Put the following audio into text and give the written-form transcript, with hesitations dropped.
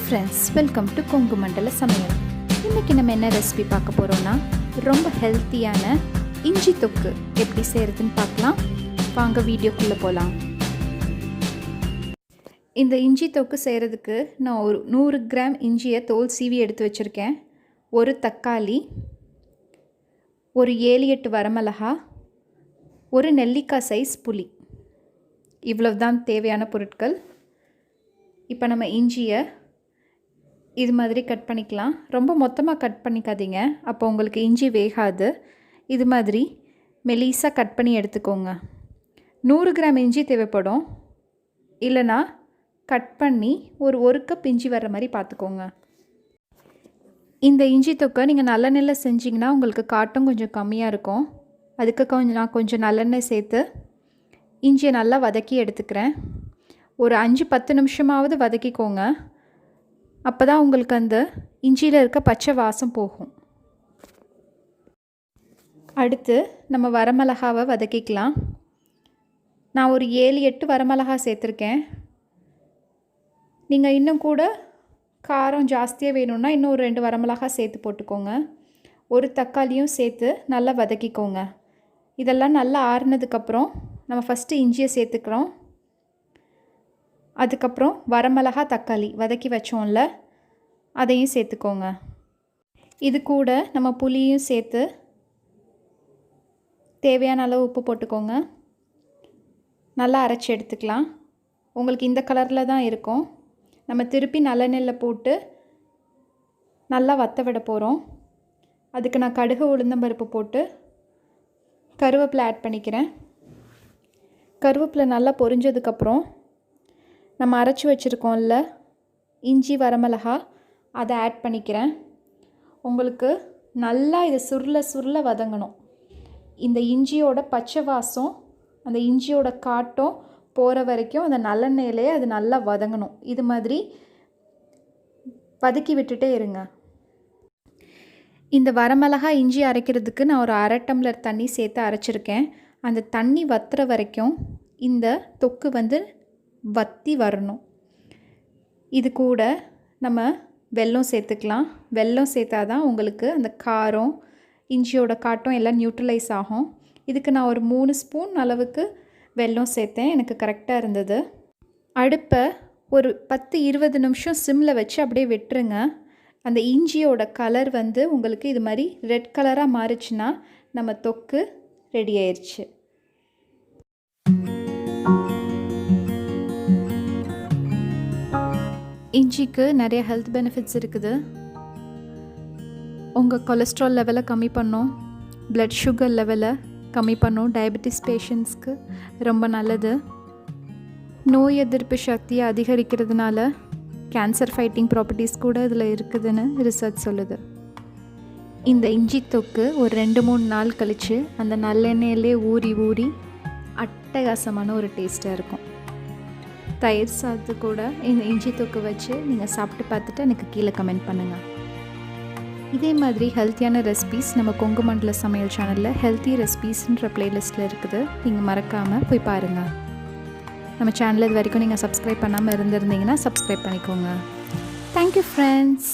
friends, welcome to Kongumandala Samayal. இன்னைக்கு நம்ம என்ன ரெசிபி பார்க்க போறோம்னா ரொம்ப ஹெல்த்தியான இஞ்சி தொக்கு எப்படி செய்யறதுன்னு பார்க்கலாம். வாங்க வீடியோக்குள்ள போலாம். இந்த இஞ்சி தொக்கு செய்யறதுக்கு நான் ஒரு 100 கிராம் இஞ்சியை தோல் சீவி எடுத்து வச்சிருக்கேன். ஒரு தக்காளி, ஒரு 7-8 வரமிளகா, ஒரு நெல்லிக்காய் சைஸ் புளி. இவ்வளவுதான் தேவையான பொருட்கள். இப்போ நம்ம இஞ்சியை இது மாதிரி கட் பண்ணிக்கலாம். ரொம்ப மொத்தமாக கட் பண்ணிக்காதீங்க, அப்போ உங்களுக்கு இஞ்சி வேகாது. இது மாதிரி மெலிசாக கட் பண்ணி எடுத்துக்கோங்க. 100 கிராம் இஞ்சி தேவைப்படும், இல்லைனா கட் பண்ணி ஒரு கப் இஞ்சி வர்ற மாதிரி பார்த்துக்கோங்க. இந்த இஞ்சி தொக்கை நீங்கள் நல்லெண்ணெயில் செஞ்சிங்கன்னா உங்களுக்கு காட்டும் கொஞ்சம் கம்மியாக இருக்கும். அதுக்கு நான் கொஞ்சம் நல்லெண்ணெய் சேர்த்து இஞ்சியை நல்லா வதக்கி எடுத்துக்கிறேன். ஒரு 5-10 நிமிஷமாவது வதக்கிக்கோங்க. அப்போ தான் உங்களுக்கு அந்த இஞ்சியில் இருக்க பச்சை வாசம் போகும். அடுத்து நம்ம வரமிளகாவை வதக்கிக்கலாம். நான் ஒரு 7-8 வரமிளகா சேர்த்துருக்கேன். நீங்கள் இன்னும் கூட காரம் ஜாஸ்தியாக வேணும்னா இன்னும் ஒரு 2 வரமிளகா சேர்த்து போட்டுக்கோங்க. ஒரு தக்காளியும் சேர்த்து நல்லா வதக்கிக்கோங்க. இதெல்லாம் நல்லா ஆறுனதுக்கப்புறம் நம்ம ஃபஸ்ட்டு இஞ்சியை சேர்த்துக்கிறோம். அதுக்கப்புறம் வரமிளகா, தக்காளி வதக்கி வச்சோம்ல, அதையும் சேர்த்துக்கோங்க. இது கூட நம்ம புளியும் சேர்த்து தேவையான அளவு உப்பு போட்டுக்கோங்க. நல்லா அரைச்சி எடுத்துக்கலாம். உங்களுக்கு இந்த கலரில் தான் இருக்கும். நம்ம திருப்பி நல்லெண்ணெயில் போட்டு நல்லா வற்ற விட போகிறோம். அதுக்கு நான் கடுகு, உளுந்தம்பருப்பு போட்டு கருவேப்பிலை ஆட் பண்ணிக்கிறேன். கருவேப்பிலை நல்லா பொரிஞ்சதுக்கப்புறம் நம்ம அரைச்சி வச்சுருக்கோம்ல இஞ்சி, வரமிளகா, அதை ஆட் பண்ணிக்கிறேன். உங்களுக்கு நல்லா இதை சுருள வதங்கணும். இந்த இஞ்சியோட பச்சை வாசம், அந்த இஞ்சியோட காட்டம் போகிற வரைக்கும் அந்த நல்லெண்ணெயிலே அது நல்லா வதங்கணும். இது மாதிரி வதக்கி விட்டுட்டே இருங்க. இந்த வரமிளகா, இஞ்சி அரைக்கிறதுக்கு நான் ஒரு 1/2 டம்ளர் தண்ணி சேர்த்து அரைச்சிருக்கேன். அந்த தண்ணி வத்துற வரைக்கும் இந்த தொக்கு வற்றி வரணும். இது கூட நம்ம வெல்லம் சேர்த்துக்கலாம். வெல்லம் சேர்த்தா தான் உங்களுக்கு அந்த காரம், இஞ்சியோட காட்டம் எல்லாம் நியூட்ரலைஸ் ஆகும். இதுக்கு நான் ஒரு 3 ஸ்பூன் அளவுக்கு வெல்லம் சேர்த்தேன். எனக்கு கரெக்டாக இருந்தது. அடுப்பை ஒரு 10-20 நிமிஷம் சிம்மில் வச்சு அப்படியே விட்டுருங்க. அந்த இஞ்சியோட கலர் உங்களுக்கு இது மாதிரி ரெட் கலராக மாறிச்சுன்னா நம்ம தொக்கு ரெடி ஆயிடுச்சு. இஞ்சிக்கு நிறைய ஹெல்த் பெனிஃபிட்ஸ் இருக்குது. உங்கள் கொலஸ்ட்ரால் லெவலை கம்மி பண்ணும், பிளட் சுகர் லெவலை கம்மி பண்ணும். டயபெட்டிஸ் பேஷண்ட்ஸ்க்கு ரொம்ப நல்லது. நோய் எதிர்ப்பு சக்தியை அதிகரிக்கிறதுனால கேன்சர் ஃபைட்டிங் ப்ராப்பர்ட்டிஸ் கூட இதில் இருக்குதுன்னு ரிசர்ச் சொல்லுது. இந்த இஞ்சி தொக்கு ஒரு 2-3 நாள் கழித்து அந்த நல்லெண்ணெயிலே ஊறி அட்டகாசமான ஒரு டேஸ்ட்டாக இருக்கும். தயிர் சாதத்து கூட இந்த இஞ்சி தொக்கு வச்சு நீங்கள் சாப்பிட்டு பார்த்துட்டு எனக்கு கீழே கமெண்ட் பண்ணுங்கள். இதே மாதிரி ஹெல்த்தியான ரெசிபீஸ் நம்ம கொங்குமண்டல சமையல் சேனலில் ஹெல்த்தி ரெசிபீஸ்ன்ற ப்ளேலிஸ்ட்டில் இருக்குது. நீங்கள் மறக்காமல் போய் பாருங்கள். நம்ம சேனலில் இது வரைக்கும் நீங்கள் சப்ஸ்கிரைப் பண்ணாமல் இருந்திருந்தீங்கன்னா சப்ஸ்கிரைப் பண்ணிக்கோங்க. Thank you friends.